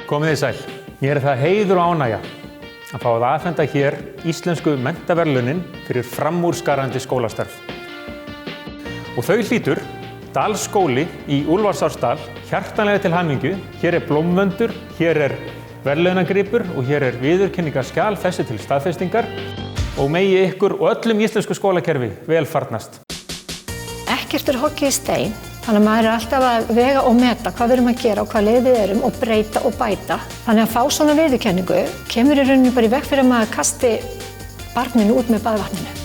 Komið þið sæl. Mér það heiður og ánægja að fá að afhenda hér íslensku menntaverðlaunin fyrir framúrskarandi skólastarf. Og þau hlýtur Dalsskóli í Úlfarsárdal hjartanlega til hamingju. Hér blómvöndur, hér verðlaunagripur og hér viðurkenningarskjal þessi til staðfestingar og megi ykkur og öllum íslensku skólakerfi vel farnast. Ekkert hoggið í stein. Þannig að maður alltaf að vega og meta hvað við erum að gera og hvað leið við erum og breyta og bæta. Þannig að fá svona viðurkenningu kemur í rauninni bara í veg fyrir að maður kasti barninu út með baðvatninu.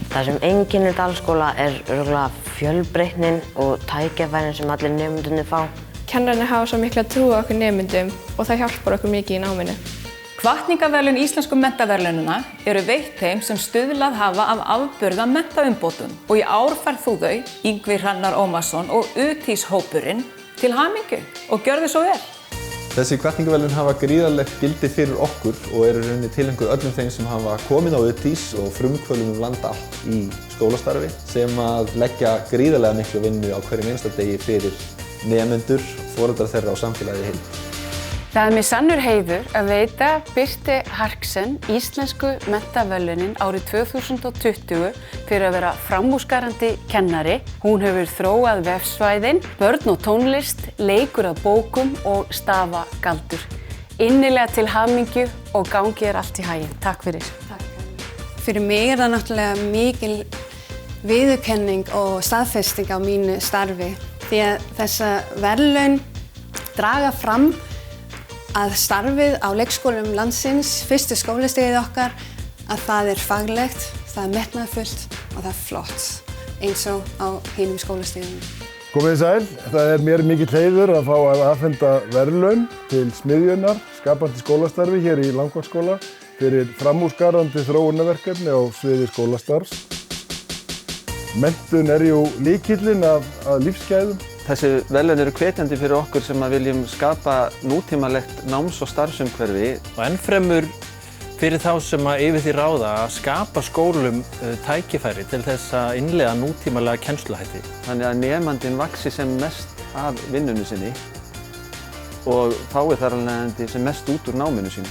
Það sem einkennir Dalsskóla örugglega fjölbreytnin og tækifærin sem allir nemendurnir fá. Kennararnir hafa svo mikla trú á okkur nemendum og það hjálpar okkur mikið í náminu. Hvatningarverðlaun íslensku menntaverðlaunanna eru veitt þeim sem stuðlað hafa af afburða menntaumbótum og í ár færð þú þau, Yngvi Hrannar Ómarsson og UTIS-hópurinn til hamingju og gjörðu svo vel. Þessi hvatningarverðlaun hafa gríðarlegt gildi fyrir okkur og eru rauninni tileinkuð öllum þeim sem hafa komið á UTIS og frumkvöðlum land allt í skólastarfi sem að leggja gríðarlega miklu vinnu á hverjum einasta degi fyrir nemendur, foreldrar þeirra og samfélagið í heild. Það mér sannur heiður að veita Birti Harksen íslensku menntaverðlaunin árið 2020 fyrir að vera framúrskarandi kennari. Hún hefur þróað vefsvæðin, börn og tónlist, leikur að bókum og stafagaldur. Innilega til hamingju og gangi allt í haginn. Takk fyrir. Takk. Fyrir mig það náttúrulega mikil viðurkenning og staðfesting á mínu starfi. Því að þessa verðlaun draga fram að starfið á leikskólum landsins, fyrstu skólastigið okkar, að það faglegt, það metnaðarfullt og það flott, eins og á hinum skólastigum. Komið þið sæl, það mér mikill heiður að fá að afhenda verðlaun til smiðjunnar, skapandi skólastarfi hér í Langholtsskóla fyrir framúrskarandi þróunarverkefni á sviði skólastarfs. Menntun jú lykillinn að lífsgæðum. Þessi verðlaun eru hvetjandi fyrir okkur sem að viljum skapa nútímalegt náms- og starfsumhverfi. Og ennfremur fyrir þá sem að yfir því ráða að skapa skólum tækifæri til þess að innleiða nútímalega kennsluhætti. Þannig að nemandinn vaxi sem mest af vinnunni sinni og fái þar af leiðandi sem mest út úr náminu sínu.